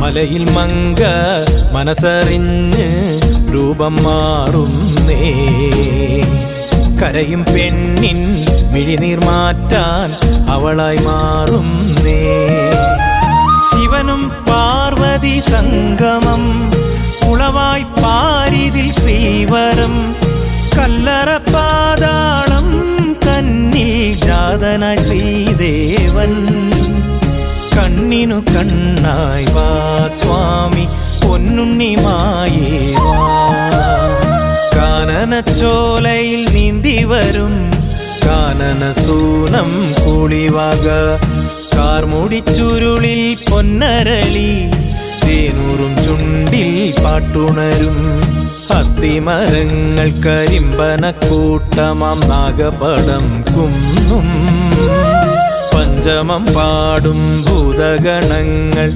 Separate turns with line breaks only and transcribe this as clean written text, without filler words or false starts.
മലയിൽ മങ്ക മനസ്സറിഞ്ഞ് രൂപം മാറുന്നേ. കരയും പെണ്ണിൻ മിഴിനീർ മാറ്റാൻ അവളായി മാറുന്നേ. ശിവനും പാർവതി സംഗമം ഉളവായി പാരിതിൽ ശ്രീവരം. കല്ലറ പാതാളം തന്നിൽ ജാതനായി ശ്രീദേവൻ. കണ്ണിനു കണ്ണായി വാ സ്വാമി പൊന്നുണ്ണി മായേ വാ. കാനനച്ചോലയിൽ നീന്തി വരും കാനന സൂനം കൂളിവാക. കാർമുടിച്ചുരുളിൽ പൊന്നരളി തേനൂറും ചുണ്ടിൽ പാട്ടുണരും. അത്തിമരങ്ങൾ കരിമ്പനക്കൂട്ടമാം നാഗപടം കുന്നും. പഞ്ചമം പാടും ഭൂതഗണങ്ങൾ